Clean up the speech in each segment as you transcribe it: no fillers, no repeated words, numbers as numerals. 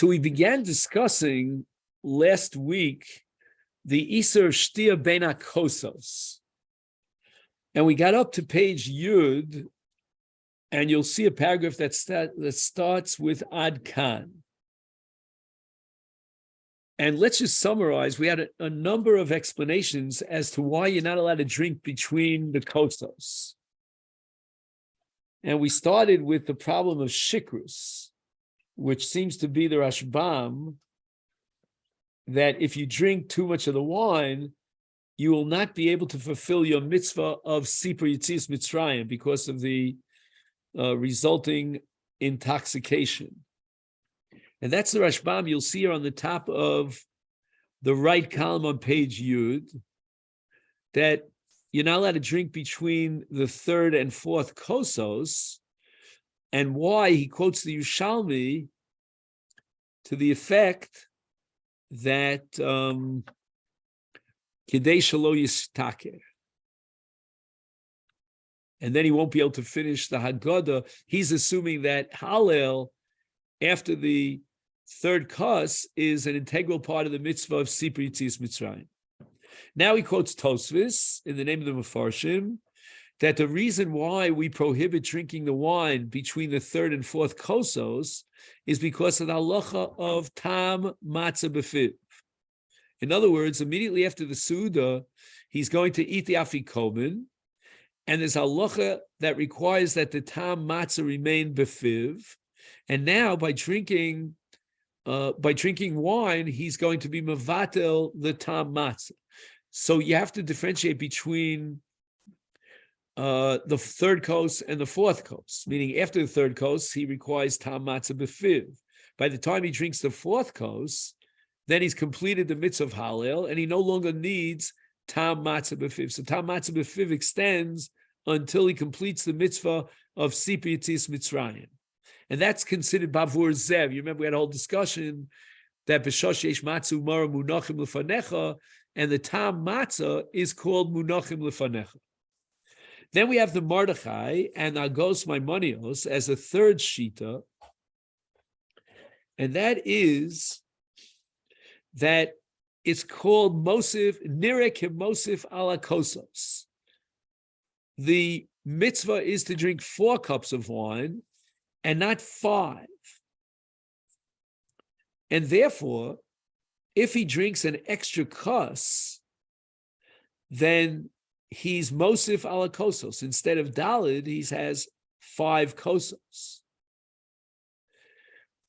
So we began discussing last week the Iser Shtia Bena Kosos. And we got up to page Yud, and you'll see a paragraph that starts with Ad Kan. And let's just summarize. We had a number of explanations as to why you're not allowed to drink between the Kosos. And we started with the problem of shikrus, which seems to be the Rashbam, that if you drink too much of the wine, you will not be able to fulfill your mitzvah of Sipur Yetzias Mitzrayim because of the resulting intoxication. And that's the Rashbam you'll see here on the top of the right column on page Yud, that you're not allowed to drink between the third and fourth Kosos, and why he quotes the Yushalmi to the effect that Kidei Shalo Yistaker. And then he won't be able to finish the Haggadah. He's assuming that Hallel, after the third Kos, is an integral part of the mitzvah of Sipur Yetzias Mitzrayim. Now he quotes Tosfos in the name of the Mefarshim, that the reason why we prohibit drinking the wine between the third and fourth Kosos is because of the halacha of Tam Matzah Befiv. In other words, immediately after the Suda, he's going to eat the Afikomen, and there's a halacha that requires that the Tam Matzah remain Befiv. And now by drinking wine, he's going to be Mavatel the Tam Matzah. So you have to differentiate between the third kos and the fourth kos, meaning after the third kos, he requires Tam Matzah Befiv. By the time he drinks the fourth kos, then he's completed the mitzvah of Hallel, and he no longer needs Tam Matzah Befiv. So Tam Matzah Befiv extends until he completes the mitzvah of Sipur Yetzias Mitzrayim. And that's considered Bavur Zev. You remember we had a whole discussion that B'shosh Yesh Matzu Mara Munachim Lefanecha, and the Tam Matzah is called Munachim Lefanecha. Then we have the Mordechai and Agos Maimonios as a third Shita, and that is that it's called Mosif, Nirek Mosif ala Kosos. The mitzvah is to drink 4 cups of wine and not 5. And therefore, if he drinks an extra kos, then he's Mosif ala Kosos. Instead of Dalid, he has 5 Kosos.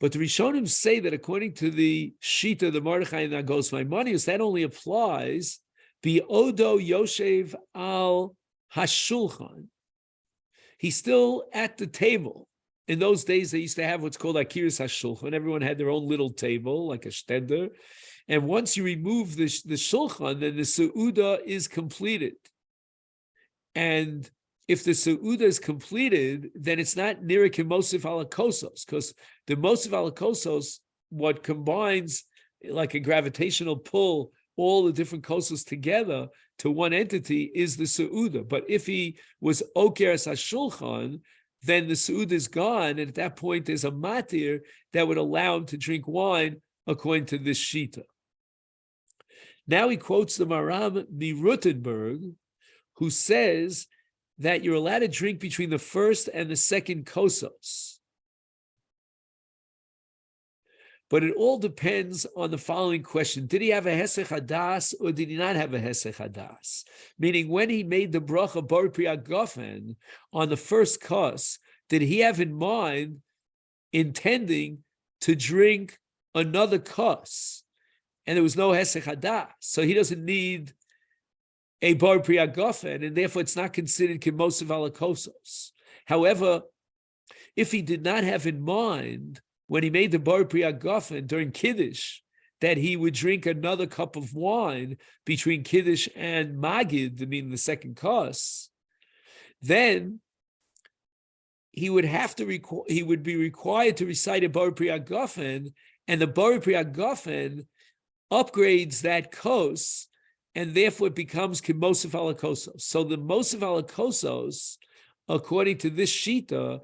But the Rishonim say that according to the Shita, the Mordechai and Agos Maimonius, that only applies Odo Yoshev al Hashulchan. He's still at the table. In those days, they used to have what's called Akiris Hashulchan. Everyone had their own little table, like a shtender. And once you remove the shulchan, then the Seudah is completed. And if the Seudah is completed, then it's not Nirek Mosif ala Kosos, because the Mosif ala Kosos, what combines like a gravitational pull all the different Kosos together to one entity is the Seudah. But if he was Okeres HaShulchan, then the Seudah is gone, and at that point there's a matir that would allow him to drink wine according to this Shita. Now he quotes the Maram Mirutenberg, who says that you're allowed to drink between the first and the second Kosos. But it all depends on the following question. Did he have a Hesech Hadas or did he not have a Hesech Hadas? Meaning, when he made the bracha Bar Priya Gofen on the first kos, did he have in mind intending to drink another kos? And there was no Hesech Hadas. So he doesn't need a Bar Priya Gofen, and therefore it's not considered Kimosiv ala Kosos. However, if he did not have in mind when he made the Bar Priya Gofen during Kiddush that he would drink another cup of wine between Kiddush and Magid, meaning the second kos, then he would be required to recite a Bar Priya Gofen, and the Bar Priya Gofen upgrades that kos, and therefore it becomes Kimosif ala Kosos. So the Mosif ala Kosos, according to this Shita,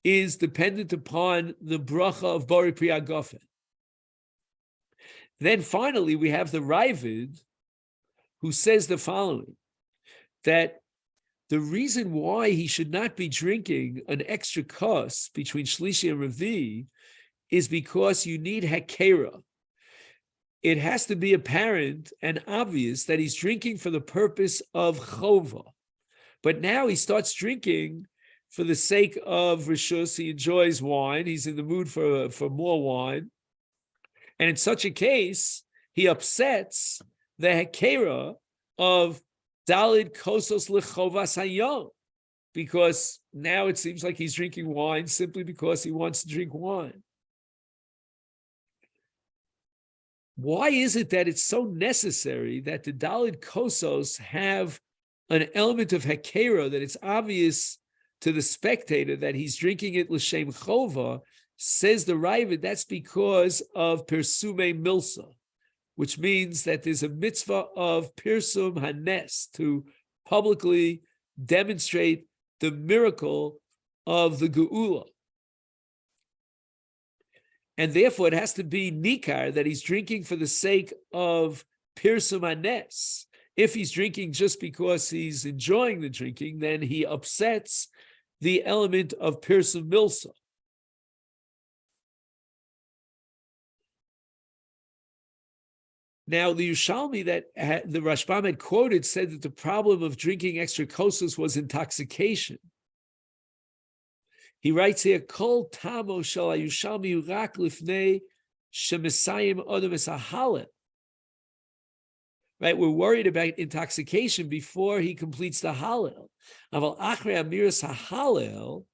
is dependent upon the bracha of Bar Priya Gofen. Then finally, we have the Ravid, who says the following, that the reason why he should not be drinking an extra kos between Shlishi and Revi is because you need Hakera. It has to be apparent and obvious that he's drinking for the purpose of Chova. But now he starts drinking for the sake of Rishus. He enjoys wine. He's in the mood for more wine. And in such a case, he upsets the Hakera of Dalid Kosos Lechovas Hayom, because now it seems like he's drinking wine simply because he wants to drink wine. Why is it that it's so necessary that the Dalid Kosos have an element of Hakera, that it's obvious to the spectator that he's drinking it L'Shem Chova? Says the Ravid, that's because of Persume Milsa, which means that there's a mitzvah of Pirsum Hanes, to publicly demonstrate the miracle of the Geula. And therefore, it has to be Nikar, that he's drinking for the sake of Pirsum Hanes. If he's drinking just because he's enjoying the drinking, then he upsets the element of Pirsum Milsa. Now, the Yerushalmi that the Rashbam had quoted said that the problem of drinking extra kosos was intoxication. He writes here, Kol tamo shel Yerushalmi rak lifnei shemisayim odom es hahalel. Right, we're worried about intoxication before he completes the Hallel. Aval achrei amiras hahalel,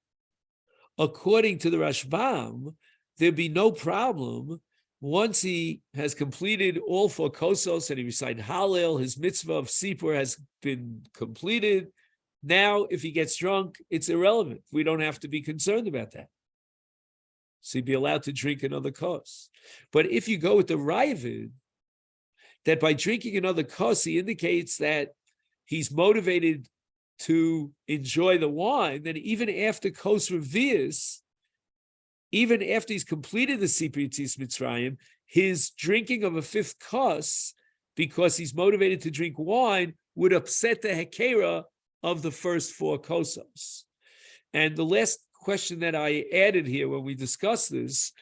according to the Rashbam, there'd be no problem. Once he has completed all four kosos and he recited Hallel, his mitzvah of Sipur has been completed. Now, if he gets drunk, it's irrelevant. We don't have to be concerned about that. So he'd be allowed to drink another kos. But if you go with the Ravid, that by drinking another kos, he indicates that he's motivated to enjoy the wine, then even after kos revius, even after he's completed the Sipur Yitzis Mitzrayim, his drinking of a fifth kos, because he's motivated to drink wine, would upset the Hakera of the first four kosos. And the last question that I added here when we discussed this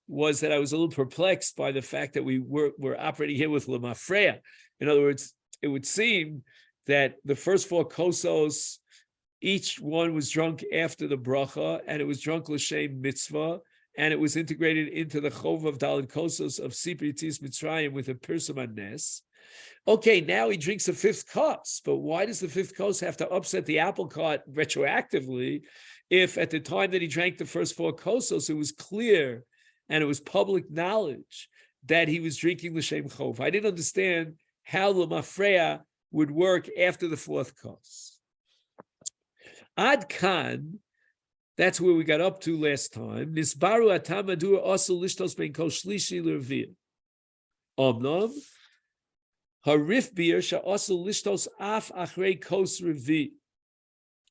was that I was a little perplexed by the fact that we're operating here with Lemafreya. In other words, it would seem that the first four kosos, each one was drunk after the bracha, and it was drunk l'shem mitzvah, and it was integrated into the chov of Daled Kosos of Sipur Yitzis Mitzrayim with a Pirsum Hanes. Okay, now he drinks a fifth kos, but why does the fifth kos have to upset the apple cart retroactively if at the time that he drank the first four kosos, it was clear and it was public knowledge that he was drinking l'shem chov? I didn't understand how the mafreya would work after the fourth kos. Ad kan, that's where we got up to last time. Nisbaru atamadur also lishtos ben kol shlishi l'reviyah. Omnom harif beer sha also lishtos af achrei kos revi.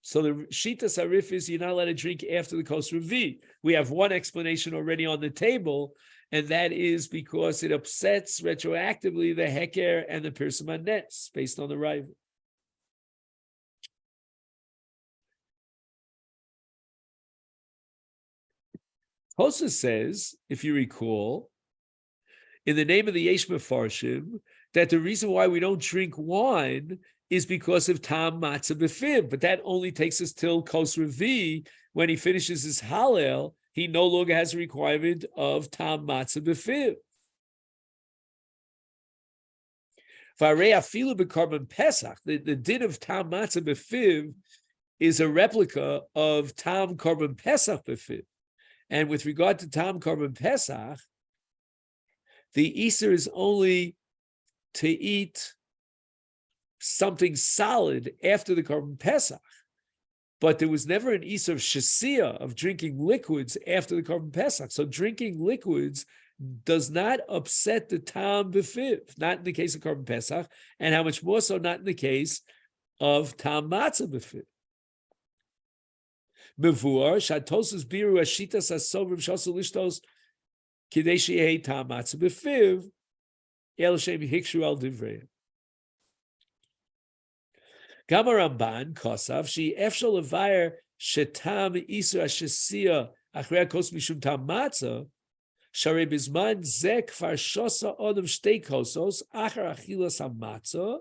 So the shitas harif is you're not allowed to drink after the kos revi. We have one explanation already on the table, and that is because it upsets retroactively the heker and the pirsum hanes based on the rival. Kosos says, if you recall, in the name of the Yesh Mefarshim, that the reason why we don't drink wine is because of Tam Matzah B'Fiv, but that only takes us till Kos Revi. When he finishes his Hallel, he no longer has a requirement of Tam Matzah B'Fiv. V'arei afilu b'Korban Pesach, the din of Tam Matzah B'Fiv is a replica of Tam Korban Pesach B'Fiv. And with regard to Tam Korban Pesach, the Easter is only to eat something solid after the Korban Pesach. But there was never an Easter of Shasia, of drinking liquids after the Korban Pesach. So drinking liquids does not upset the Tam B'Fiv, not in the case of Korban Pesach, and how much more so not in the case of Tam Matzah B'Fiv. Mevur shatosus biru ashitas asovrim shasu lishtos kidei sheyei tam matzah b'fiv. El Shem Hikshu al Divrei. Gama Ramban Kosav She Efshal Levayer Shetam Isra Shesia Achrea Kos Mishum Tam Matzah Sharei Bizman Zek Kfar Shosa Odom Shtei Kosos Achar Achilas HaMatzah.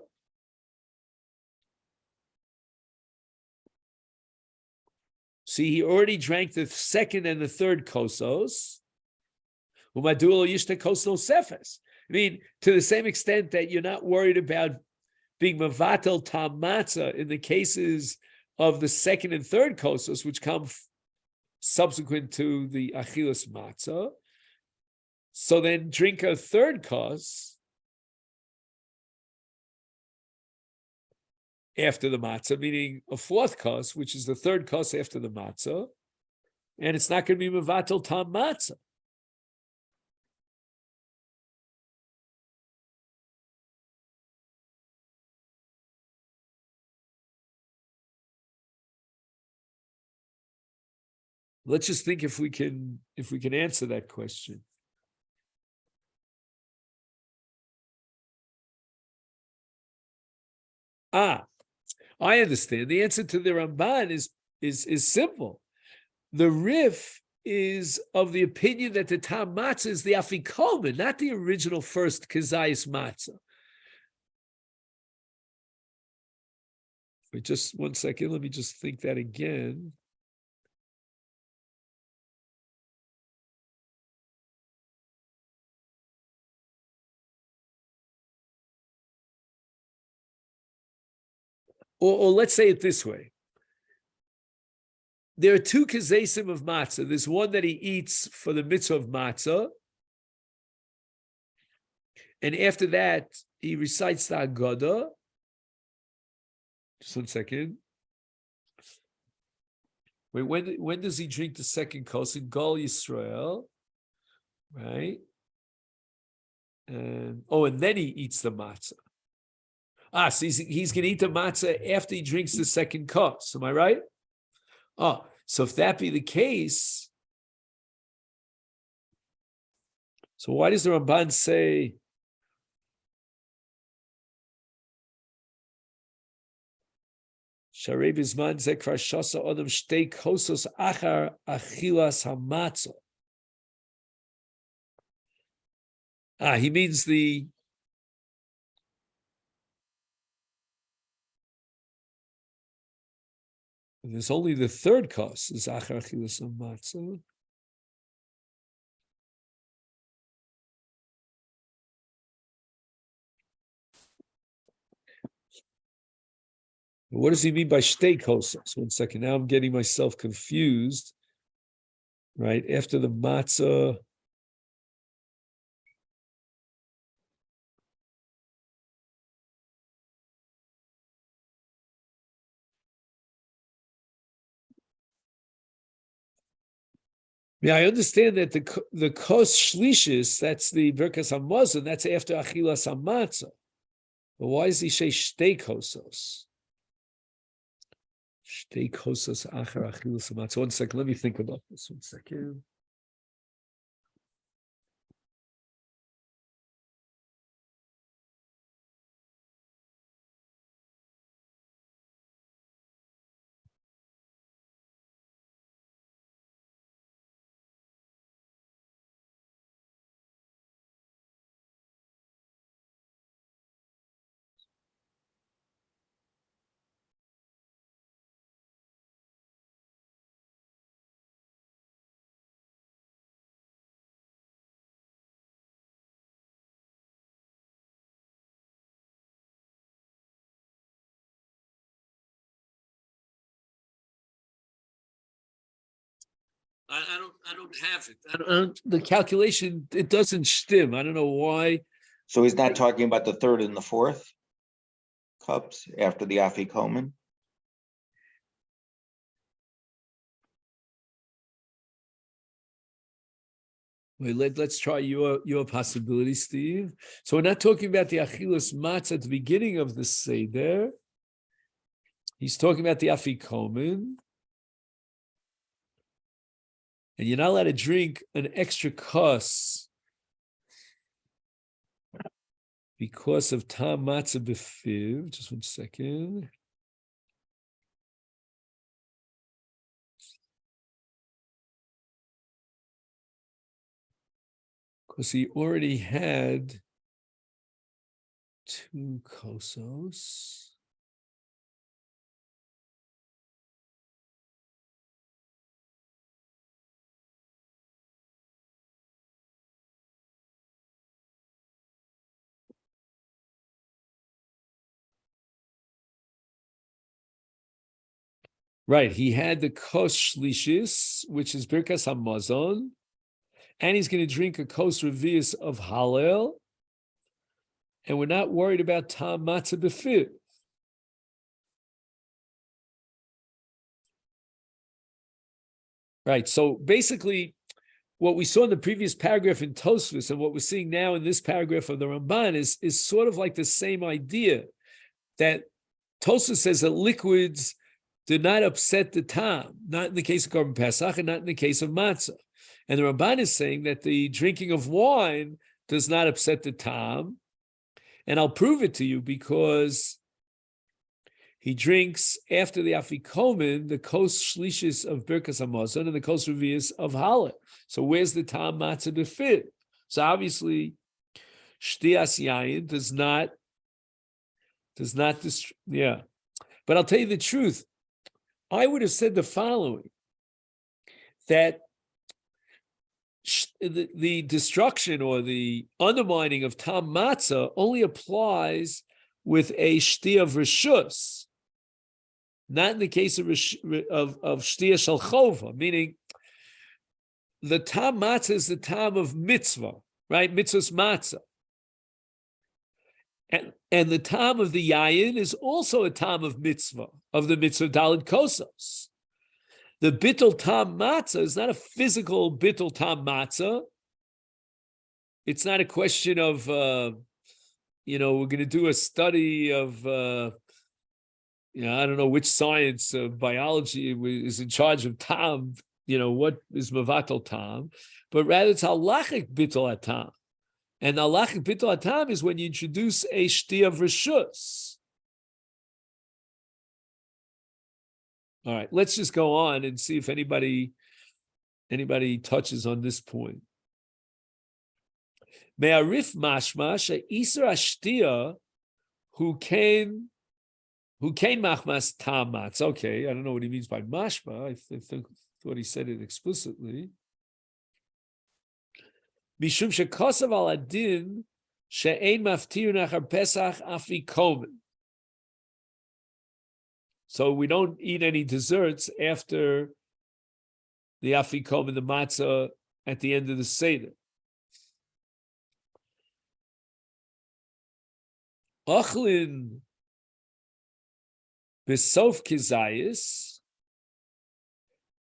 See, he already drank the second and the third Kosos. Umadulo Yishte Kosos Sefes. I mean, to the same extent that you're not worried about being Mavatel Tam Matzah in the cases of the second and third Kosos, which come subsequent to the Achilas Matzah. So then drink a third kos after the matzah, meaning a fourth kos, which is the third kos after the matzah, and it's not going to be mevatel tam matzah. Let's just think if we can answer that question. I understand. The answer to the Ramban is simple. The Rif is of the opinion that the Tam Matzah is the Afikomen, not the original first Kazayis Matzah. Wait just 1 second. Let me just think that again. Or let's say it this way. There are two kazesim of matzah. There's one that he eats for the mitzvah of matzah. And after that, he recites the Haggadah. Just 1 second. Wait, when does he drink the second kos? In Gol Yisrael, right? And then he eats the matzah. So he's going to eat the matzah after he drinks the second kos. Am I right? So if that be the case, so why does the Ramban say Sharei bizman ze kvar shosa odom shtei kosos achar achilas hamatzah? He means there's only the third kos is achar achilas hamatzah. What does he mean by shtei kosos? 1 second. Now I'm getting myself confused. Right after the matzah. Yeah, I understand that the kos shlishis, that's the Birkas Hamazon, that's after achilas hamatzah. But why does he say shtei kosos? Shtei kosos achar achilas hamatzah. 1 second, let me think about this. 1 second. I don't have it. The calculation, it doesn't stim. I don't know why. So he's not talking about the third and the fourth cups after the Afikomen? Wait, let's try your possibility, Steve. So we're not talking about the achilas matzah at the beginning of the seder. He's talking about the afikomen. And you're not allowed to drink an extra kos because of tam matzah befiv. Just 1 second. Because he already had 2 kosos. Right, he had the kos shlishis, which is birkas hamazon, and he's going to drink a kos revius of Hallel, and we're not worried about tam matzah befir. Right, so basically, what we saw in the previous paragraph in Tosfos and what we're seeing now in this paragraph of the Ramban is sort of like the same idea, that Tosfos says that liquids do not upset the tam, not in the case of Korban Pesach and not in the case of matzah. And the Ramban is saying that the drinking of wine does not upset the tam. And I'll prove it to you because he drinks after the afikomen the kos shlishis of Birkas Hamazon and the kos revius of Hallel. So where's the tam matzah befit? So obviously, shtias yayin does not. Yeah, but I'll tell you the truth. I would have said the following: that the destruction or the undermining of tam matzah only applies with a shtia of rishus, not in the case of shtia shel chova, meaning the tam matzah is the tam of mitzvah, right? Mitzvah's matzah. And the tam of the yayin is also a tam of mitzvah, of the mitzvah daled kosos. The bittul tam matzah is not a physical bittul tam matzah. It's not a question of, we're going to do a study of, I don't know which science, biology is in charge of tam, what is mavatal tam, but rather it's halachic bittul tam. And halachic bittul tam is when you introduce a shti of rishus. All right, let's just go on and see if anybody touches on this point. Me'arif mashma she'isra ashtia who came machmas tamatz. Okay, I don't know what he means by mashma. I thought he said it explicitly. Mishum shekosav al adin she'ein maftir nachar Pesach afikomen. So we don't eat any desserts after the afikomen and the matzah at the end of the Seder. Ochlin besof kizayis.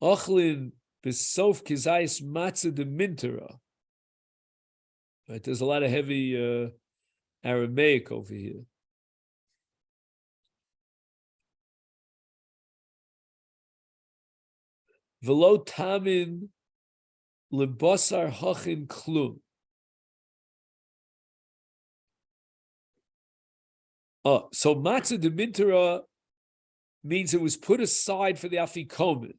Ochlin besof kizayis matzah de mintera. Right, there's a lot of heavy Aramaic over here. Velo tamin lebasar hachin klum. So matzah de mintera means it was put aside for the afikomen,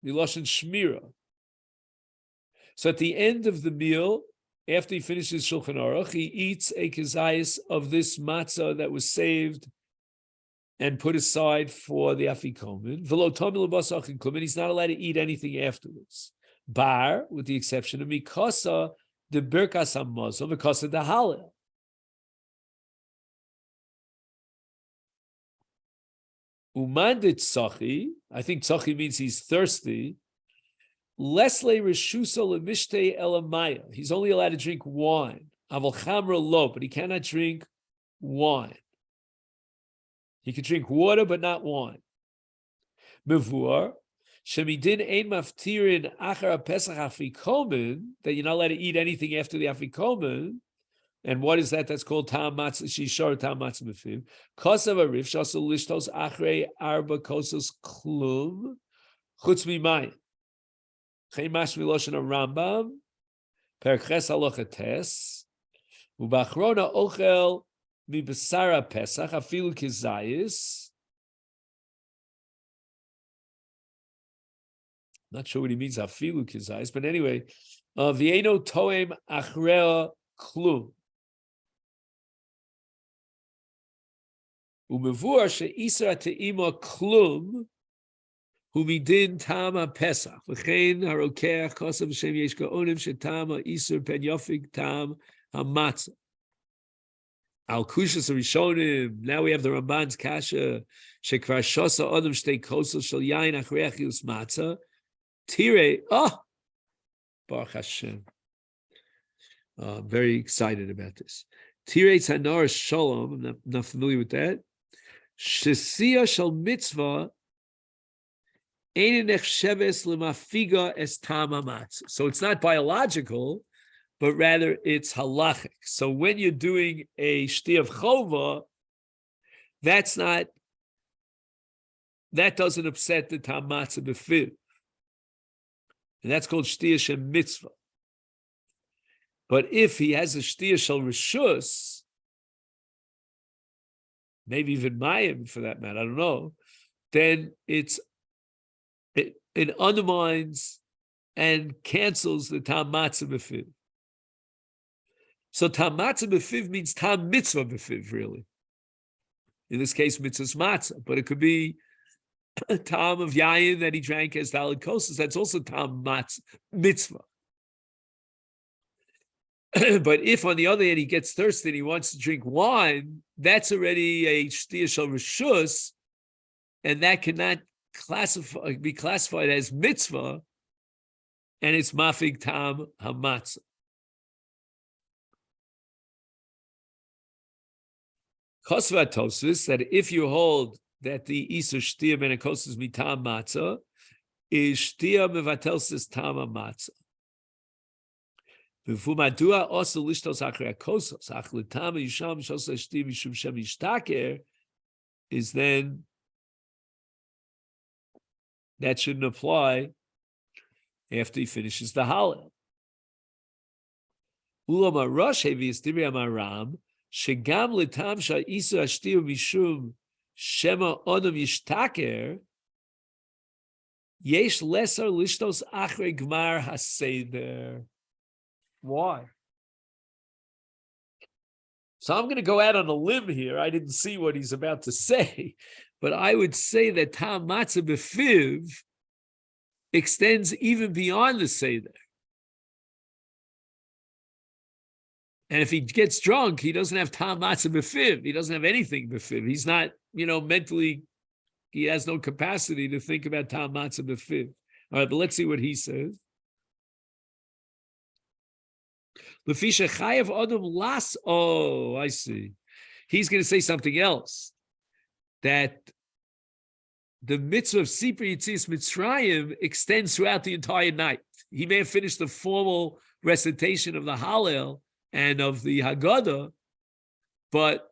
the lashon shmira. So at the end of the meal, after he finishes Shulchan Aruch, he eats a kizayis of this matzah that was saved and put aside for the afikomen. Velo tamin lebasar hachin klum, and he's not allowed to eat anything afterwards. Bar, with the exception of mikasa the birkas hamazon, mikasa the Hallel. Umandit tzachi, I think tzachi means he's thirsty. Lesle reshusa lemishte elamaya. He's only allowed to drink wine. Aval chamra lo, but he cannot drink wine. He could drink water, but not wine. Mevur shemidin ein maftirin achar pesach afikomen, that you're not allowed to eat anything after the afikomen. And what is that? That's called tam matzah shishar tam matzah mefim. Kosav arif shasol lishtos achrei arba kosos klum chutz mimayim. Chei mash miloshen Rambam perches halacha tes Ubachrona ochel mibasara Pesach afilu kizayis. Not sure what he means afilu kizayis, but anyway, vieno toem achrea klum. Umevur she'isra te'ima klum humidin tama Pesach. V'chein harokeach kosav v'shem yesh ka'onim she'tama isur pen yofig tam hamatzah. Al kushas rishonim. Now we have the Ramban's kasha. Shekvar shosa adam shtei kosos shel yain achreach yus matzah. Tire. Oh, Baruch Hashem. I'm very excited about this. Tire Tanor Shalom. I'm not familiar with that. Shesia shel mitzvah. So it's not biological, but rather it's halachic. So when you're doing a shti of chova, that doesn't upset the tam matzah befiv. And that's called shti shem mitzvah. But if he has a shti shel rishus, maybe even mayim for that matter, I don't know, then it undermines and cancels the tam matzah befiv. So tam matzah befiv means tam mitzvah befiv, really. In this case, mitzvah's matzah, but it could be a tam of yayin that he drank as daled kosos. That's also tam matzah mitzvah. But if, on the other hand, he gets thirsty and he wants to drink wine, that's already a shtiya shel rishus, and that cannot be classified as mitzvah, and it's mafig tam hamatzah. Kosva Tosis, that if you hold that the isur shtiya ben kosos mitam matzah is shtiya mevatels tam hamatzah. V'fumadua also lishtos achre kosos achlitam yisham shos shtiya mishum shem yishtaker is then. That shouldn't apply after he finishes the Hallel. Ulama Rosh Hevi Dibri Amaram Shegam Litam Sha Isa Ashtiu Mishum Shema Odom Yishtaker Yesh Lesser Lishtos Achre Gmar Haseder. Why? So I'm going to go out on a limb here. I didn't see what he's about to say. But I would say that tam matzah befiv extends even beyond the seder. And if he gets drunk, he doesn't have tam matzah befiv. He doesn't have anything befiv. He's not, mentally, he has no capacity to think about tam matzah befiv. All right, but let's see what he says. Lefisha chayav adam las. Oh, I see. He's going to say something else. That the mitzvah of Sipur Yitzias Mitzrayim extends throughout the entire night. He may have finished the formal recitation of the Hallel and of the Haggadah, but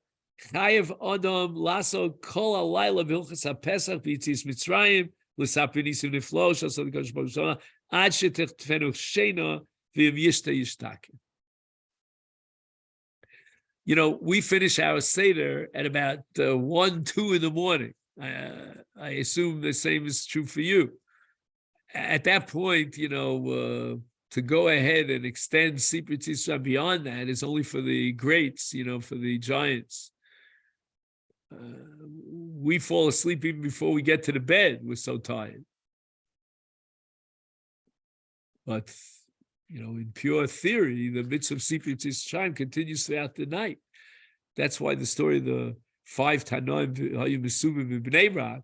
Chayev Adam Laso Kol Alayla B'Hilchas HaPesach B'Yitzias Mitzrayim L'Sapir Nisim Niflo Shasod Kodesh Baruch Shana Ad Shetechfenu Shena V'Yim Yishta Yishtakim. We finish our Seder at about 1, 2 in the morning. I assume the same is true for you. At that point, to go ahead and extend Sipur Yitzias beyond that is only for the greats, for the giants. We fall asleep even before we get to the bed. We're so tired. But in pure theory, the mitzvah of Sipur Yitzias continues throughout the night. That's why the story of the 5 Tanoim, Hayim Mesubim in Bnei Brak,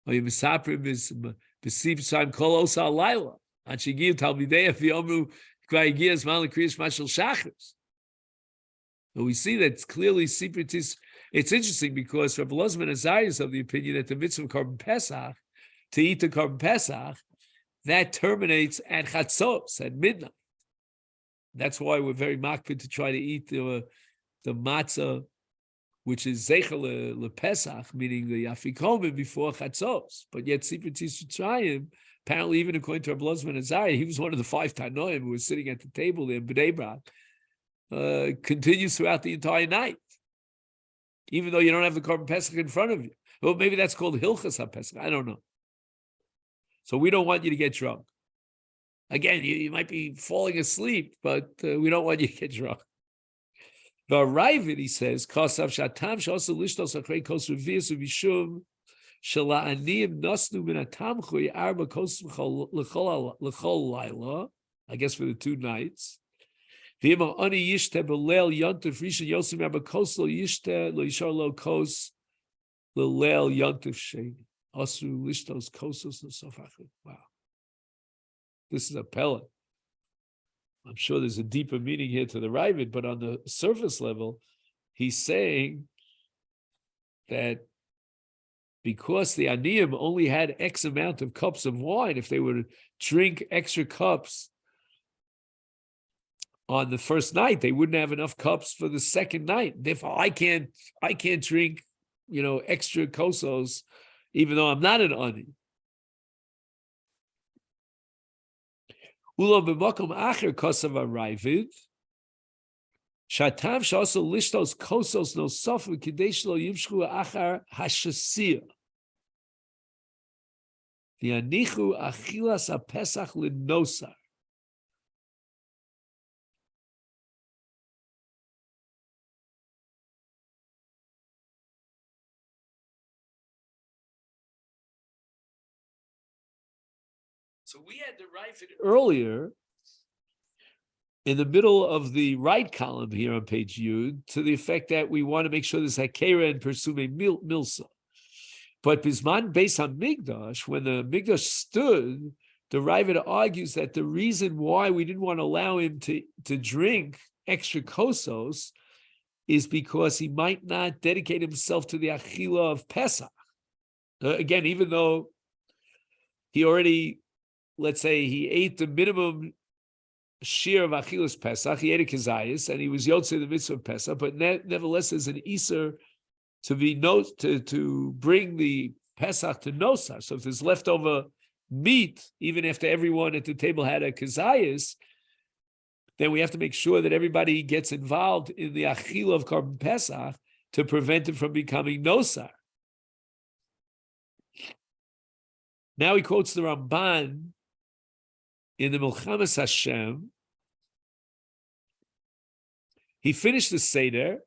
Hayim Mesaprim is B'Sipur Yitzias Kol Osa Alayla. Anshigiyah Talmidei V'Yomru K'Vayigiyah Zman L'Kriyas Mashal Shachris. So we see that clearly Sipur Yitzias. It's interesting because Rabbi Elazar Azariah is of the opinion that the mitzvah of Korban Pesach, to eat the Korban Pesach, that terminates at Chatzos, at midnight. That's why we're very makpid to try to eat the matzah, which is Zeichel LePesach, meaning the Afikomen before Chatzos. But yet Sipur Yitzias, apparently even according to Rabbi Elazar Azariah, he was one of the 5 Tanoim who was sitting at the table there in Bnei Brak. continues throughout the entire night, even though you don't have the Korban Pesach in front of you. Well, maybe that's called Hilchas HaPesach. I don't know. So we don't want you to get drunk. Again, you might be falling asleep, but we don't want you to get drunk. The Ravid, he says, Kosav Shatam Shasa Lishtos Achrei Kos Revius Uvishum Shala Aniyim Nosnu Min Atamchui Arba Kos L'chol Laila. I guess for the 2 nights. V'ima Ani Yishte Belel Yontif Rishon Yosim Arba Kos Lo Yishte Lo Yishar Lo Kos L'Leil Yontif Sheni Asu Lishtos Kosos L'Sof Achrei. Wow. This is a pellet. I'm sure there's a deeper meaning here to the Ravid, but on the surface level, he's saying that because the Aniyim only had X amount of cups of wine, if they were to drink extra cups on the first night, they wouldn't have enough cups for the second night. Therefore, I can't drink, extra kosos, even though I'm not an Ani. Ulo b'makom acher kosav Ravid. Shatam she'also lishtos kosos nosofu k'dei shelo yimshchu achar hashasiyah. V'yanichu achilas ha'pesach l'nosar. So we had the Ravid earlier in the middle of the right column here on page Yud to the effect that we want to make sure there's Hakera and Persume Milsa. But Bisman Beis HaMikdash, when the Mikdash stood, the Ravid argues that the reason why we didn't want to allow him to drink extra kosos is because he might not dedicate himself to the Achila of Pesach. Again, even though he already, let's say he ate the minimum share of Achilas Pesach, he ate a Kazayas, and he was Yotzei the mitzvah of Pesach, but nevertheless there's an Iser to bring the Pesach to Nosar. So if there's leftover meat, even after everyone at the table had a Kazayas, then we have to make sure that everybody gets involved in the Achila of Korban Pesach to prevent it from becoming Nosar. Now he quotes the Ramban in the Milchamas Hashem. He finished the Seder,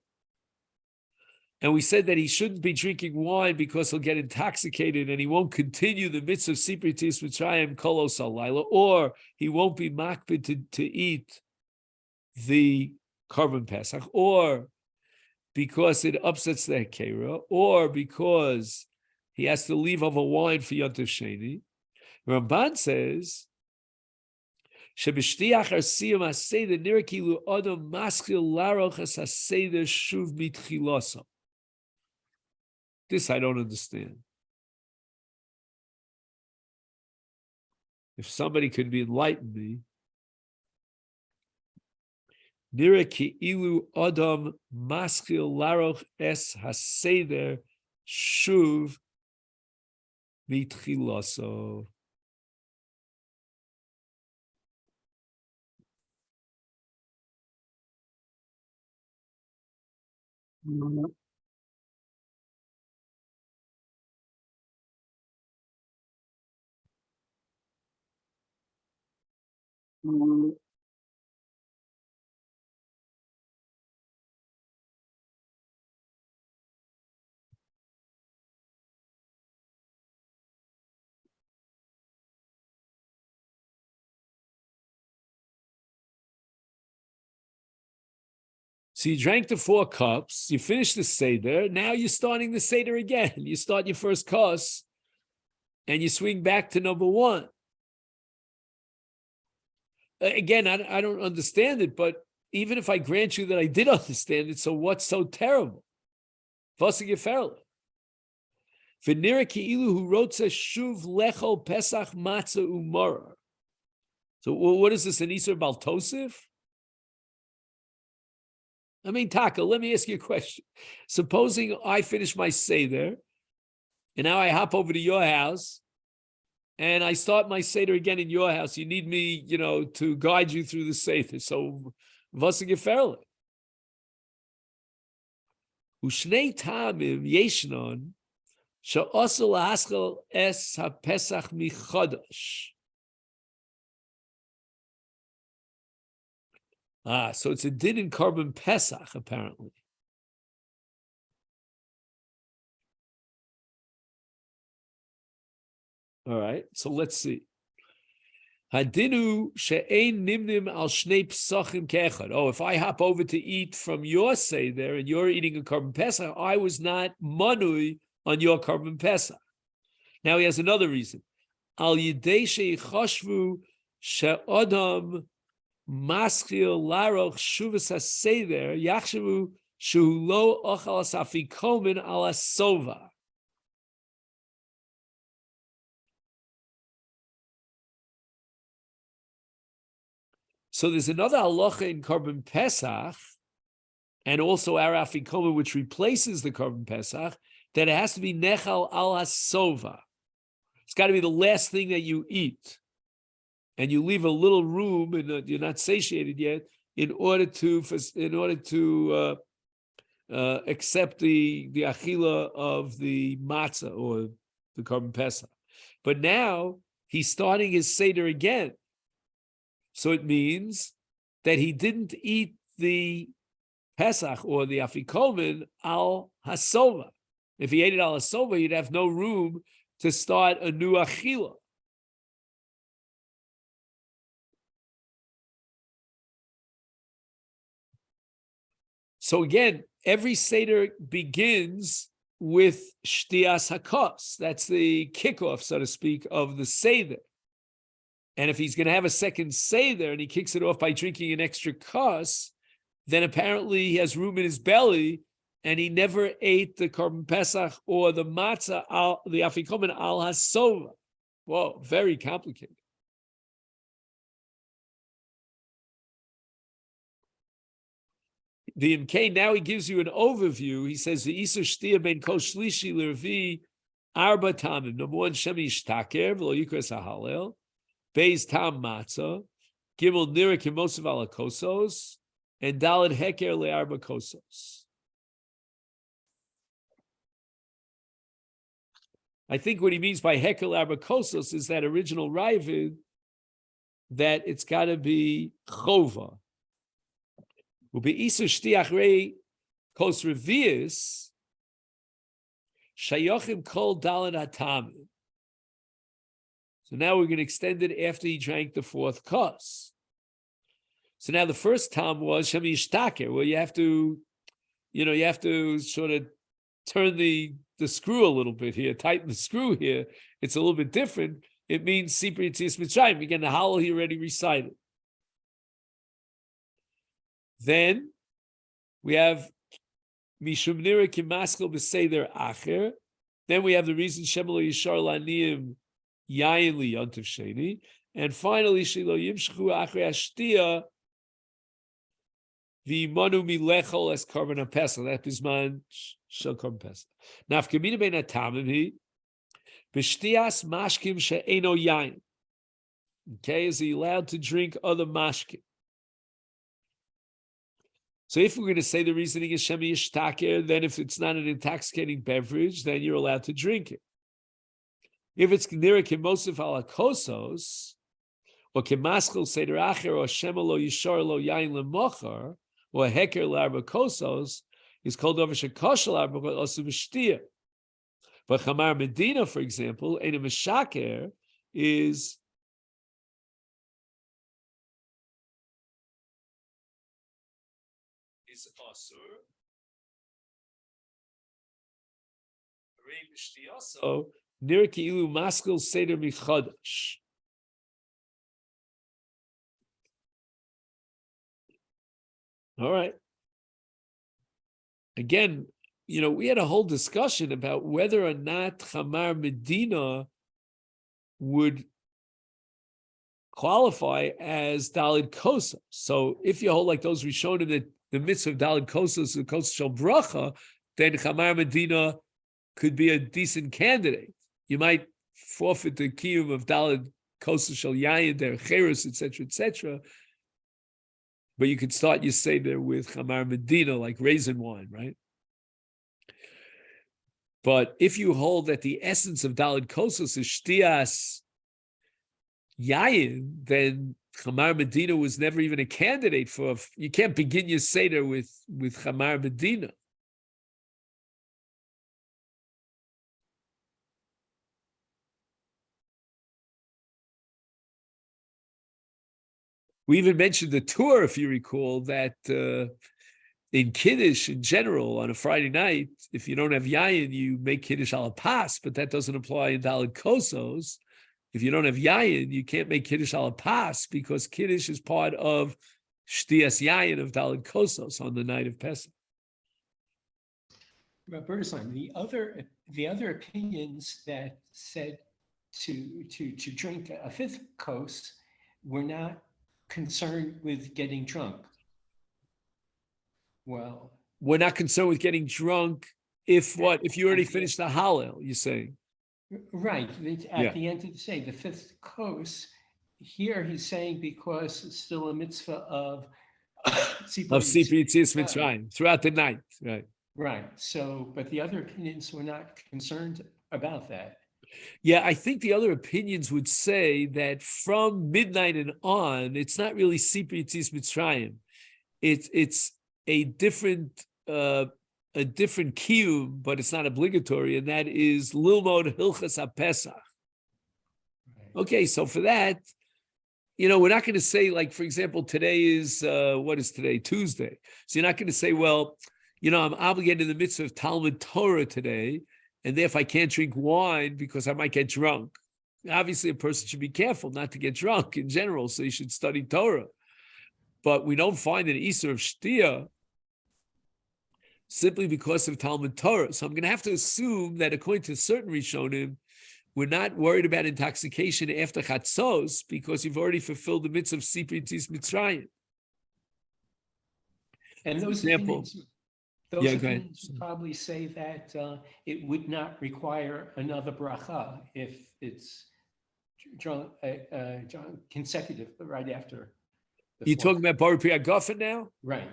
and we said that he shouldn't be drinking wine because he'll get intoxicated and he won't continue the mitzvah of Sipritis Mitzrayim Kolos Alayla, or he won't be makbid to eat the Korban Pesach, or because it upsets the Hakera, or because he has to leave over wine for Yontif Sheni. Ramban says, this I don't understand. If somebody could be enlightened me, Nira ki ilu adam maskil laroch es haseder shuv mitchilaso. So you drank the 4 cups, you finished the Seder, now you're starting the Seder again. You start your first kos, and you swing back to number 1. Again, I don't understand it, but even if I grant you that I did understand it, so what's so terrible? V'nira ki'ilu hu rotze shuv lechol pesach matzah umara. So what is this, an Isur Bal Tosif? I mean, Taka, let me ask you a question. Supposing I finish my Seder, and now I hop over to your house, and I start my Seder again in your house. You need me, to guide you through the Seder. So, what's the geferle? Ushnei tamim yeshnon she'osu lahaskal es hapesach michodosh. So it's a din in Korban Pesach, apparently. All right, so let's see. Hadinu she'ein nimnim al shnei psachim kechad. Oh, if I hop over to eat from your seder and you're eating a Korban Pesach, I was not manui on your Korban Pesach. Now he has another reason. Al yidei she'ichashvu she'odam maschil laroch shuvas haseder yachshavu shu lo ochal asafikomen al asova. So there's another halacha in Korban Pesach, and also our afikomen, which replaces the Korban Pesach, that it has to be nechal al hasova. It's got to be the last thing that you eat, and you leave a little room, and you're not satiated yet, in order to accept the achila of the matzah or the Korban Pesach. But now he's starting his seder again. So it means that he didn't eat the Pesach or the Afikomen al Hasova. If he ate it al Hasova, he'd have no room to start a new Achila. So again, every Seder begins with Shtias HaKos. That's the kickoff, so to speak, of the Seder. And if he's going to have a second Seder and he kicks it off by drinking an extra kos, then apparently he has room in his belly and he never ate the Korban Pesach or the matzah, the afikomen al hasova. Whoa, very complicated. The MK, now he gives you an overview. He says, the Isur Shtia ben Kol Shlishi L'Revi Arba Tamim. Number one, Shemi Yishtaker, V'lo Yikras HaHalel. Beis Tam Matzah, Gimel Nira Kimosav Ala Kosos, and Daled Heker Le'arba Kosos. I think what he means by Heker Le'arba Kosos is that original Ravid, that it's got to be Chova. Ube'isu Shtiach Rei Kos Revius, Shayochim Kol Daled Hatamim. So now we're going to extend it after he drank the fourth kos. So now the first tam was Shemi Yishtaker, where you have to sort of turn the screw a little bit here, tighten the screw here. It's a little bit different. It means Sipri Yitzias Mitzrayim. Again, the Hallel he already recited. Then we have Mishum Nira Kimaskal B'Seder Acher. Then we have the reason Shemelo Yishar Laniyim Yayin li yontiv sheni, and finally shelo yimshchu achrei hashtia v'imanu milechol as korban pesach. That is man shel korban pesach. Nafkamina ben atamim he b'shtias mashkim she'eno yayin. Okay, is he allowed to drink other mashkim? So if we're going to say the reasoning is shemi yishtaker, then if it's not an intoxicating beverage, then you're allowed to drink it. If it's nira kimosif ala kosos, or kimaskil seder acher, or shemelo yishar lo yain lemochar, or heker larba kosos, is called over shekoshel arba osu v'shtia. But chamar medina, for example, ein a meshaker is asur. Rei v'shtiaso. Nirki ilu maskil seder michadash. All right. Again, we had a whole discussion about whether or not Chamar Medina would qualify as Dalid Kosos. So if you hold like those Rishonim that the mitzvah of Dalid Kosos, the Kosos Shel Bracha, then Chamar Medina could be a decent candidate. You might forfeit the kiyum of Dalid Kosos Shel Yayin, their Cheres, etc., but you could start your seder with Chamar Medina, like raisin wine, right? But if you hold that the essence of Daled Kosos is Shtias Yayin, then Chamar Medina was never even a candidate for. You can't begin your Seder with Chamar Medina. We even mentioned the tour, if you recall, that in Kiddush in general on a Friday night, if you don't have Yayin, you make Kiddush ala pas, but that doesn't apply in Daled Kosos. If you don't have Yayin, you can't make Kiddush ala pas because Kiddush is part of Shtias Yayin of Daled Kosos on the night of Pesach. Bertelsmann, the other opinions that said to drink a fifth kos were not concerned with getting drunk. Well, we're not concerned with getting drunk if you already finished the Hallel, you're saying. Right. At the end of the day, the fifth kos, here he's saying because it's still a mitzvah of Sipur Yitzias Mitzrayim throughout the night, right? Right. So, but the other opinions were not concerned about that. Yeah, I think the other opinions would say that from midnight and on, it's not really Sipur Yitzias Mitzrayim. It's a different kiyum, but it's not obligatory, and that is Lilmod Hilchas HaPesach. Okay, so for that, we're not going to say, like, for example, today is, what is today? Tuesday. So you're not going to say, well, I'm obligated to the mitzvah of Talmud Torah today, and therefore I can't drink wine because I might get drunk. Obviously, a person should be careful not to get drunk in general, so you should study Torah. But we don't find an Isur of Shtia simply because of Talmud Torah. So I'm going to have to assume that according to certain Rishonim, we're not worried about intoxication after Chatzos because you've already fulfilled the mitzvah of Sipur Yitzias Mitzrayim. And those opinions probably say that it would not require another bracha if it's drunk, consecutive, but right after. You're talking about Bar Pri Hagafen now? Right.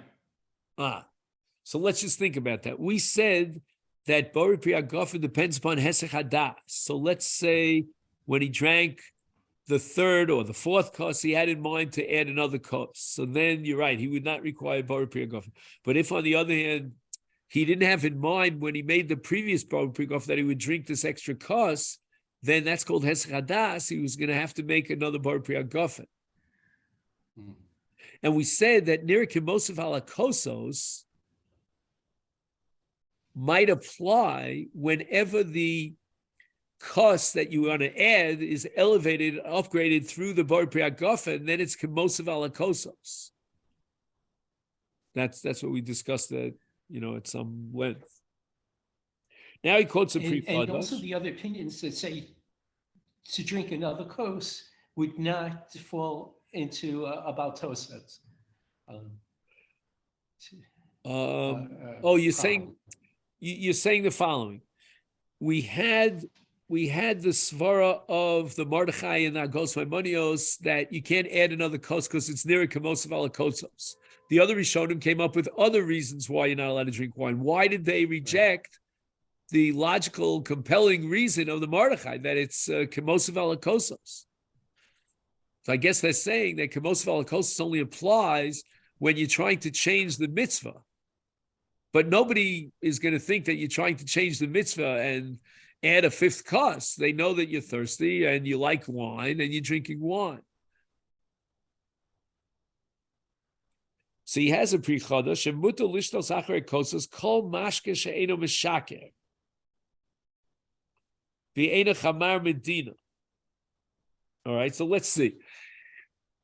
So let's just think about that. We said that Bar Pri Hagafen depends upon Hesech Hadas. So let's say when he drank the third or the fourth kos, he had in mind to add another kos. So then you're right, he would not require Bar Pri Hagafen. But if on the other hand, he didn't have in mind when he made the previous Bar Pri Hagafen that he would drink this extra kos, then that's called Hesech Hadas. He was going to have to make another Bar Pri Hagafen. And we said that Nira Kimosef ala Kosos might apply whenever the cost that you want to add is elevated, upgraded through the Bar Pri Hagafen, and then it's Kimosef ala Kosos. That's what we discussed at some length. Now he quotes a Pri Chadash. And also the other opinions that say to drink another kos would not fall into about Tosafos. You're saying the following. We had the svara of the Mordechai and the Agos Maimonios that you can't add another kos because it's near Kimosef ala Kosos. The other Rishonim came up with other reasons why you're not allowed to drink wine. Why did they reject the logical, compelling reason of the Mordechai that it's Kimosef ala Kosos? So I guess they're saying that Kimosef ala Kosos only applies when you're trying to change the mitzvah. But nobody is going to think that you're trying to change the mitzvah and add a fifth kos. They know that you're thirsty and you like wine and you're drinking wine. So he has a Pri Chadash, shemutar lishtos acharei kosos kol mashke she'eino mishaker v'eino chamar medina. All right, so let's see.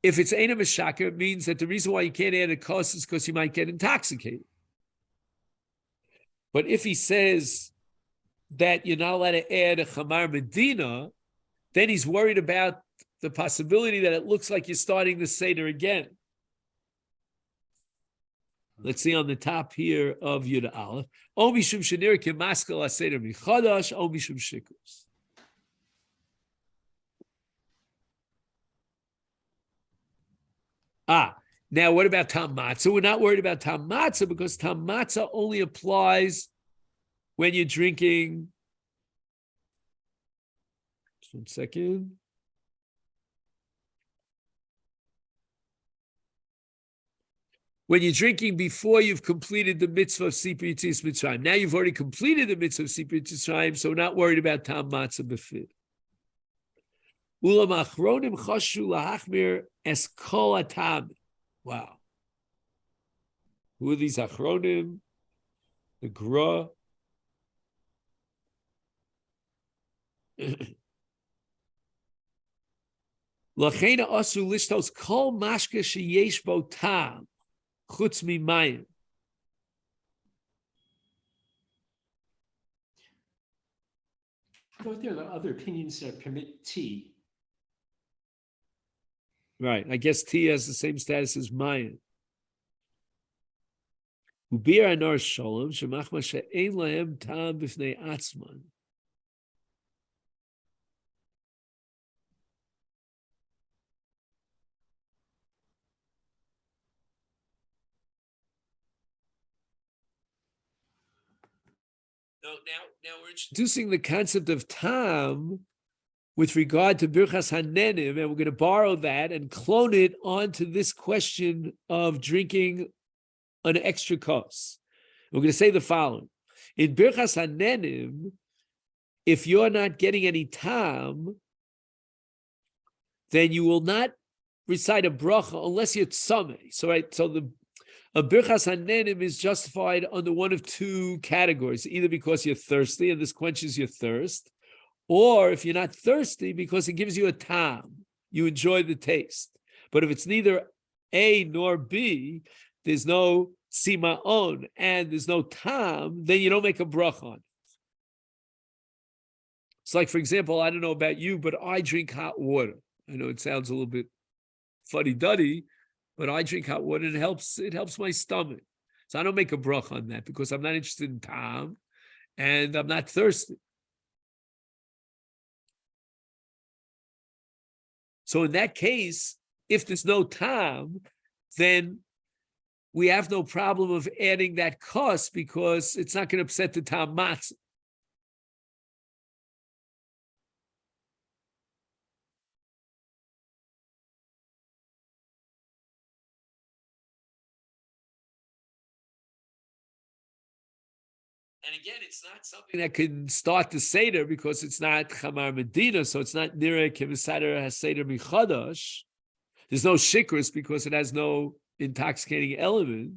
If it's eino mishaker, it means that the reason why you can't add a kos is because you might get intoxicated. But if he says that you're not allowed to add a chamar medina, then he's worried about the possibility that it looks like you're starting the Seder again. Let's see on the top here of Yud Aleph. O mishum shenir kemaskel aseder michadash, o mishum shikus. Now what about Tam Matzah? We're not worried about Tam Matzah because Tam Matzah only applies when you're drinking 1 second. When you're drinking before you've completed the mitzvah of Sipur Yitzias Mitzrayim. Now you've already completed the mitzvah of Sipur Yitzias Mitzrayim, so we're not worried about Tam Matzah Befid. Ulam achronim chashu lahachmir es kol atam. Wow. Who are these achronim? The Gra. Lachena asu lishtos kol mashke sheyesh bo tam chutz mimayim. I thought there are other opinions that permit tea. Right. I guess tea has the same status as mayim. Ubir anar shalom shemachma she'ein lahem tam b'fnei atzman. Now we're introducing the concept of tam with regard to Birchas Hanenim, and we're going to borrow that and clone it onto this question of drinking an extra kos. We're going to say the following. In Birchas Hanenim, if you're not getting any tam, then you will not recite a bracha unless you're tzameh. So a Birchas Hanenim is justified under one of two categories, either because you're thirsty and this quenches your thirst, or if you're not thirsty, because it gives you a tam, you enjoy the taste. But if it's neither A nor B, there's no sima'on and there's no tam, then you don't make a bracha on it. It's like, for example, I don't know about you, but I drink hot water. I know it sounds a little bit fuddy-duddy, but I drink hot water and it helps my stomach. So I don't make a bracha on that because I'm not interested in tam and I'm not thirsty. So in that case, if there's no tam, then we have no problem of adding that kos because it's not going to upset the tam matzah. And again, it's not something that can start the Seder because it's not Chamar Medina, so it's not Nira Kemiseder HaSeder Michadash. There's no Shikris because it has no intoxicating element.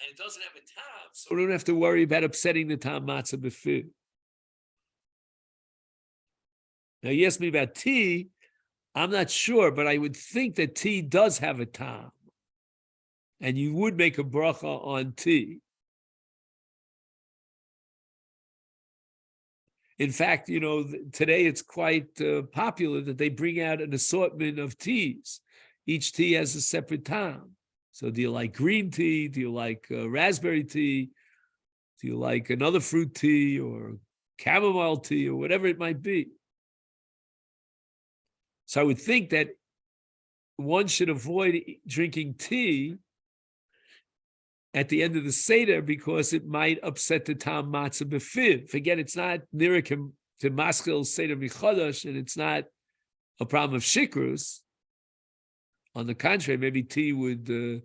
And it doesn't have a tam, so we don't have to worry about upsetting the tam matzah befid. Now, you asked me about tea. I'm not sure, but I would think that tea does have a tam. And you would make a bracha on tea. In fact, today it's quite popular that they bring out an assortment of teas. Each tea has a separate tam. So do you like green tea? Do you like raspberry tea? Do you like another fruit tea or chamomile tea or whatever it might be? So I would think that one should avoid drinking tea at the end of the Seder because it might upset the tam matzah befiv. Forget it's not nirikim to maskil Seder michadash, and it's not a problem of shikrus. On the contrary, maybe tea would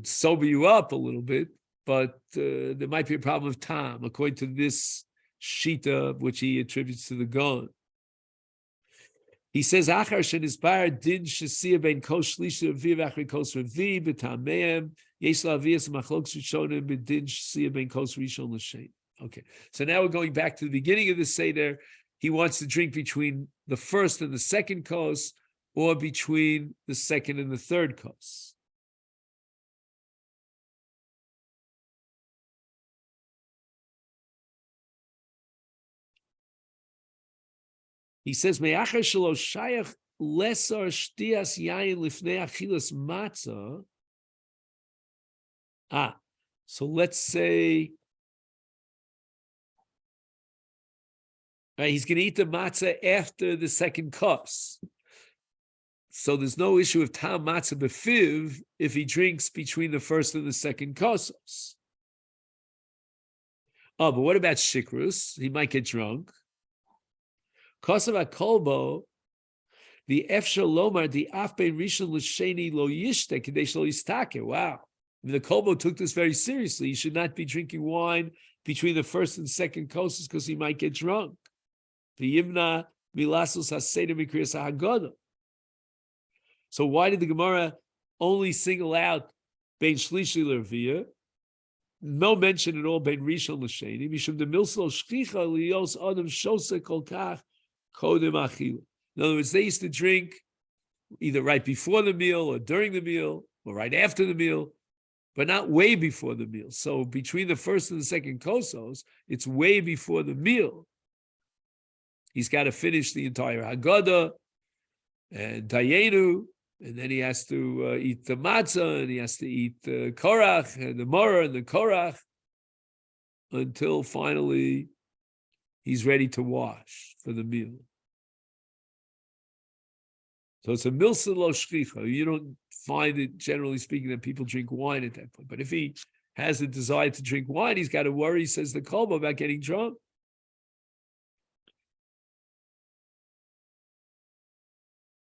sober you up a little bit, but there might be a problem of tam, according to this shita, which he attributes to the Gaon. He says, "Achar shenisbar din shesia ben kol shlisha v'viv achri kol shrevi b'tameim yesh la'avias machlokes rishonim b'din shesia ben kol rishon l'shem." Okay, so now we're going back to the beginning of the Seder. He wants to drink between the first and the second kos, or between the second and the third kos. He says, "Me'achar shelo shayach lesar shtias yayin lifnei achilas matzah." So let's say he's going to eat the matzah after the second kos. So there's no issue of tam matzah befiv if he drinks between the first and the second kosos. Oh, but what about shikrus? He might get drunk. Kosav kolbo, the efshar lomar, the afbein rishon l'sheni lo yishte kadesh lo yistake. Wow. I mean, the kolbo took this very seriously. He should not be drinking wine between the first and second kosos because he might get drunk. The yimna milasos haseder mikriyas haggadah. So why did the Gemara only single out bein shlishi l'rviyah? No mention at all bein rishon l'sheni. Mishum de milslo shchicha lios adam shose kol kach kodem achil. In other words, they used to drink either right before the meal or during the meal or right after the meal, but not way before the meal. So between the first and the second kosos, it's way before the meal. He's got to finish the entire Haggadah and Dayenu, and then he has to eat the matzah, and he has to eat the korach, and the morah, and the korach, until finally he's ready to wash for the meal. So it's a milsa lo shchicha. You don't find it, generally speaking, that people drink wine at that point. But if he has a desire to drink wine, he's got to worry, says the kolbo, about getting drunk.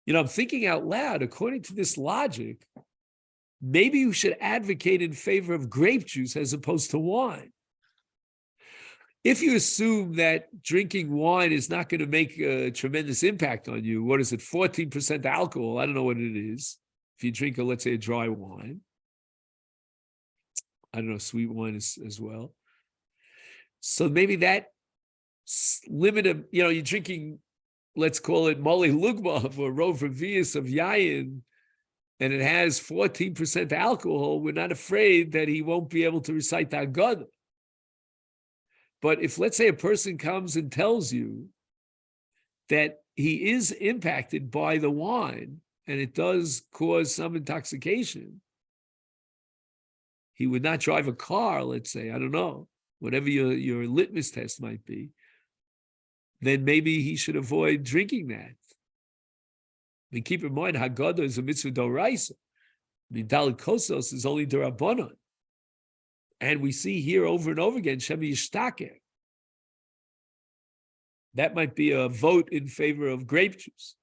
I'm thinking out loud, according to this logic, maybe you should advocate in favor of grape juice as opposed to wine. If you assume that drinking wine is not going to make a tremendous impact on you, what is it, 14% alcohol? I don't know what it is. If you drink, let's say, a dry wine. I don't know, sweet wine as well. So maybe that limit of, you're drinking, let's call it Mole Lugma or Rov Revius of Yayin, and it has 14% alcohol, we're not afraid that he won't be able to recite the Haggadah. But if, let's say, a person comes and tells you that he is impacted by the wine and it does cause some intoxication, he would not drive a car, let's say, I don't know, whatever your litmus test might be, then maybe he should avoid drinking that. I mean, keep in mind, Haggadah is a mitzvah d'oraisa. I mean, Dalit Kosos is only d'Rabbanan. And we see here over and over again, Shemi Yishtake. That might be a vote in favor of grape juice.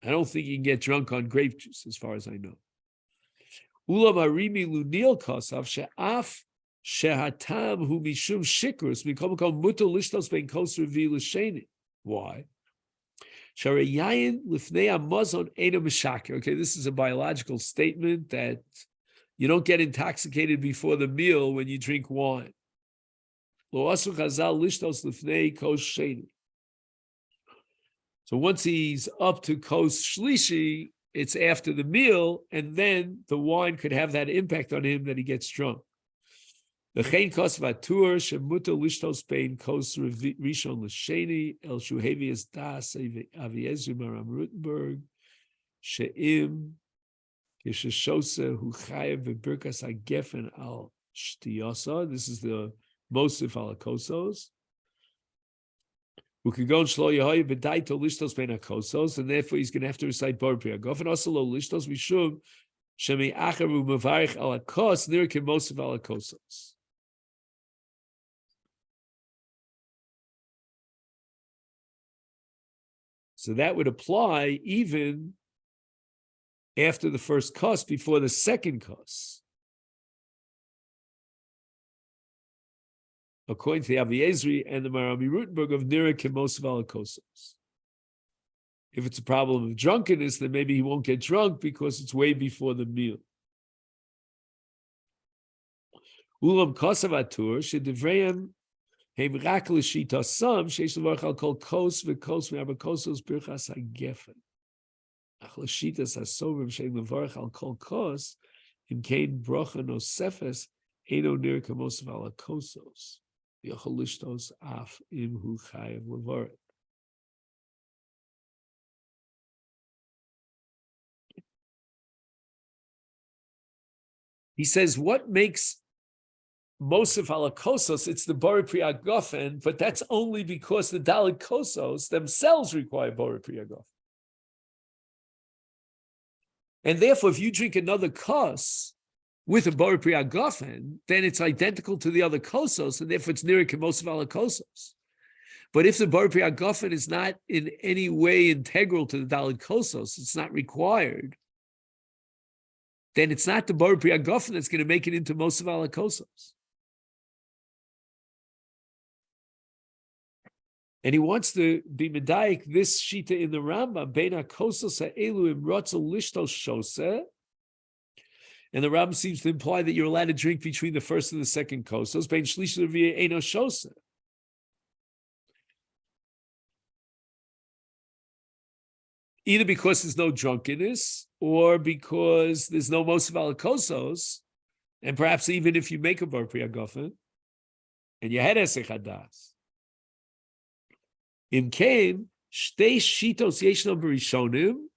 I don't think you can get drunk on grape juice, as far as I know. Ulam harimi lunil kosav she'af shehatam hu mishum shikrus mikom mutal lishtos ben kos revi l'sheni. Why? Sharayayin lifnei hamazon eno mishaker. Okay, this is a biological statement that you don't get intoxicated before the meal when you drink wine. Lo asu chazal lishtos lifnei kos sheni. So once he's up to kos shlishi, it's after the meal, and then the wine could have that impact on him that he gets drunk. V'chein kos vatur shemuta lishtos bein kos rishon l'sheni el shuhevias das Aviezu Maram Rutenberg she'im yeshashose hu chayev v'birkas hagefen al shtiyasa. This is the Mosif al Kosos. Who could go and shlo yehoy b'daito lishtos bein hakosos, and therefore he's going to have to recite bar priyagof, and also lo lishtos mishum shemi acharu mevarich al hakos nirkim mosif al hakosos. So that would apply even after the first kos, before the second kos. According to the Aviezri and the Marami Rutenberg of Nira Kimosov al Kosos. If it's a problem of drunkenness, then maybe he won't get drunk because it's way before the meal. Ulam Kosavatur shedivreim heim rak l'shita sam sheish levarch al kol kos v'kos me'arba kosos birchas hagefen. Ach l'shitas hasovim sheim levarch al kol kos im kein brocha nosefes eno nir kimosov al kosos. He says, what makes Mosif ala Kosos? It's the Bori Priyagofen, but that's only because the Dalit Kosos themselves require Bori Priyagofen. And therefore, if you drink another kos with a Bor Pri Hagafen, then it's identical to the other kosos, and therefore it's near Kemosav ala kosos. But if the Bor Pri Hagafen is not in any way integral to the Daled kosos, it's not required, then it's not the Bor Pri Hagafen that's going to make it into Mosav ala kosos. And he wants to be medayik this shita in the Rambam, Beina Kosos ha'elu im rotzel lishtos shoseh. And the Rambam seems to imply that you're allowed to drink between the first and the second kosos. Bein shlish l'rvi'ah eino shoseh. Either because there's no drunkenness, or because there's no mosav ala kosos, and perhaps even if you make a bar pri hagafen, and you had esech hadas. Im kein shtei shitos yeshno b'rishonim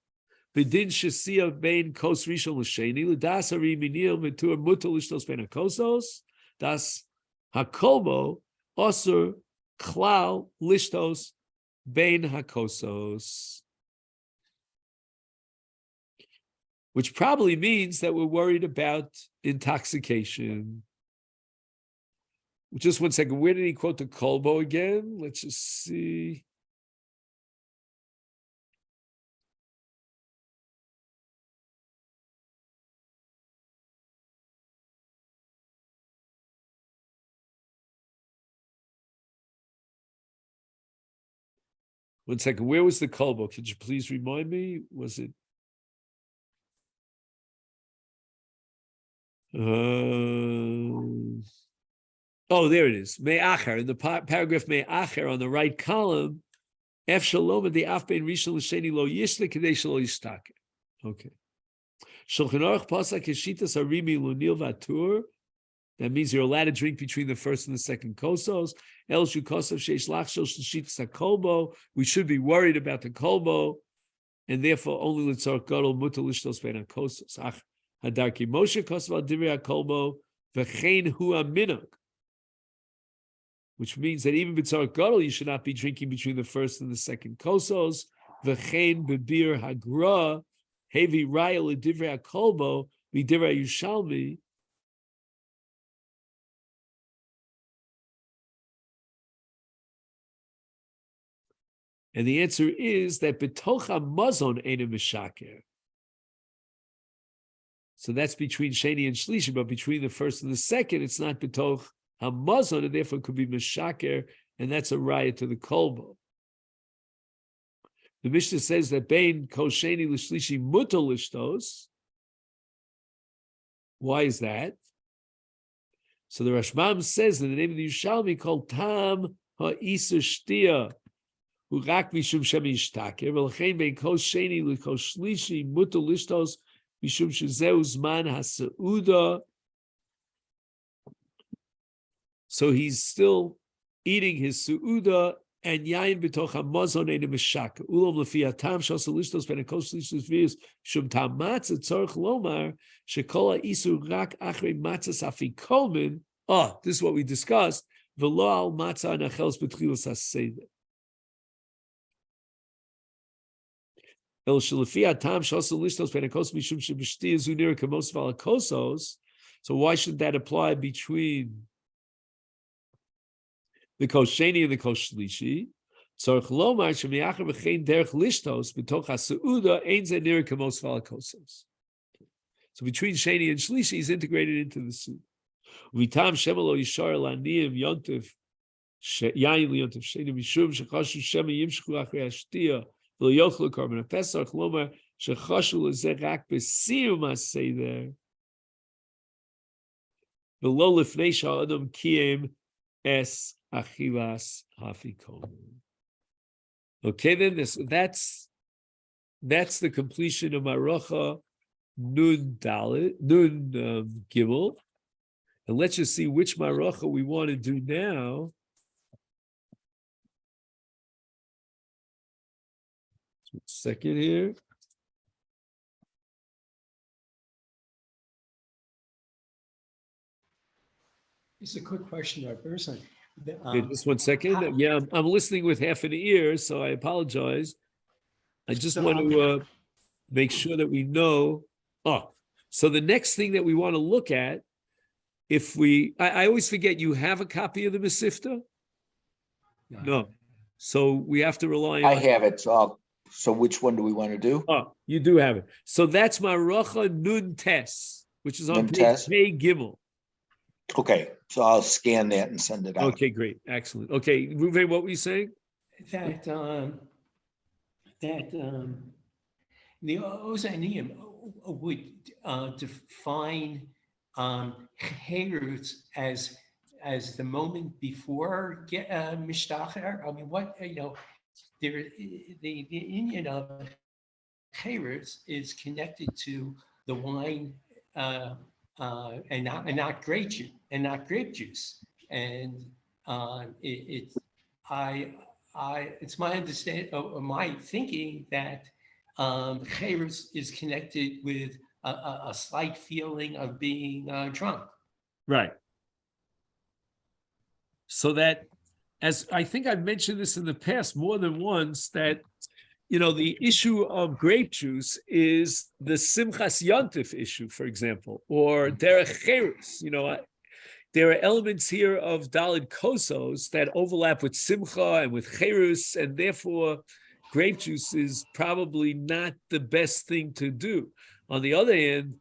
b'din shesia bein kos rishon l'sheni l'das hari minil metur mutal lishtos bein hakosos das hakolbo osur klal lishtos bein hakosos, which probably means that we're worried about intoxication. Just 1 second. Where did he quote the kolbo again? Let's just see. One second. Where was the kolbo? Could you please remind me? Was it? Oh, there it is. Me'acher, in the paragraph Me'acher on the right column, F shalom and the af bein rishon l'sheni lo yishle kadei shelo yishtaker. Okay. Shulchan Aruch pasak keshitas harimi lunil vatur. That means you're allowed to drink between the first and the second kosos. El shu kosav sheish lachshel shitas hakolbo. We should be worried about the kolbo, and therefore only l'tzarech gadol mutar lishtos bein hakosos. Ach hadarki Moshe kosav al divrei hakolbo v'chein hu aminog. Which means that even b'tzarech gadol, you should not be drinking between the first and the second kosos. V'chein bebir hagra hevi raya l'divrei hakolbo v'divrei Yushalmi. And the answer is that betocha mazon ain't a mishaker. So that's between Sheni and Shlishi, but between the first and the second, it's not betoch hamazon, and therefore it could be mishaker, and that's a raya to the kolbo. The Mishnah says that bein kol Sheni l'Shlishi mutal lishtos. Why is that? So the Rashbam says in the name of the Yushalmi called tam ha'isur shtia. Urak mishum shem yishtaker, v'lechein bein kol sheni l'kol shlishi mutal lishtos mishum shezeu zman haseuda. So he's still eating his seuda and yain b'toch hamazon ein mishak. Ulam lefi hatam shasa lishtos ben kol shlishos v'yis shum tam matzah tzarich lomar shekol ha'isur rak achrei matzah afikomen. Oh, this is what we discussed. V'lo al matzah nachels b'tchilas haseder. So why shouldn't that apply between the kosheni and the koshlishi? So between sheni and shlishi, he's integrated into the soup. So he's still Okay, then that's the completion of Maracha Nun Gimel. And let's just see which Maracha we want to do now. Second here. It's a quick question, person. Just 1 second. Yeah, I'm listening with half an ear, so I apologize. I just want to make sure that we know Oh, so the next thing that we want to look at, I always forget, you have a copy of the Masifta? No. So we have to rely on. I have it, so which one do we want to do? Oh, you do have it. So that's Maracha Nun Tes, which is on Nun page Tes? Pei Gimel. Okay, so I'll scan that and send it out. Okay, great. Excellent. Okay, Ruven, what were you saying? That the Ozanium would define Cherutz as the moment before Mishtacher. I mean, the union of Cherutz is connected to the wine and not grape juice, and it's my understanding, my thinking that Cherutz is connected with a slight feeling of being drunk. Right. So that, as I think I've mentioned this in the past more than once, that the issue of grape juice is the Simchas Yontif issue, for example, or Derech Cherus. There are elements here of Daled Kosos that overlap with Simcha and with Cherus, and therefore grape juice is probably not the best thing to do. On the other hand,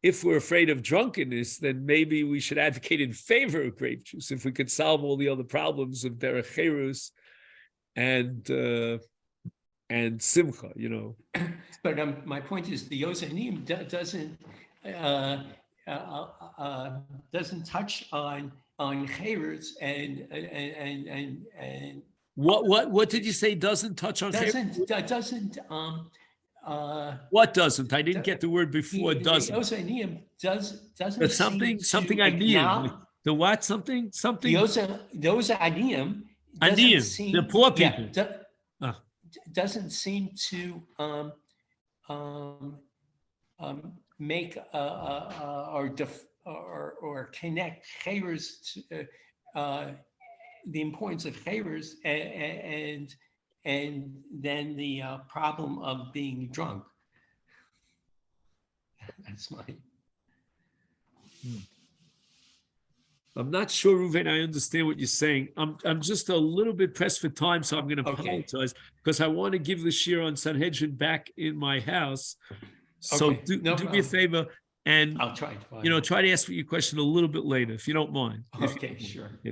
if we're afraid of drunkenness, then maybe we should advocate in favor of grape juice if we could solve all the other problems of Derech Cherus and Simcha, But my point is, the Yozanim doesn't touch on Cherutz and what did you say doesn't touch on doesn't what doesn't? I didn't get the word before. Doesn't. The Yozanim doesn't. But something I need. The what? Something. The Yozanim. Aniyim, the poor people. Doesn't seem to make or connect Cherus to the importance of Cherus and then the problem of being drunk. That's my. I'm not sure, Ruven, I understand what you're saying. I'm just a little bit pressed for time, so I'm going to apologize because I want to give the shir on Sanhedrin back in my house. So do me a favor and I'll try to try to ask your question a little bit later, if you don't mind. Okay, sure.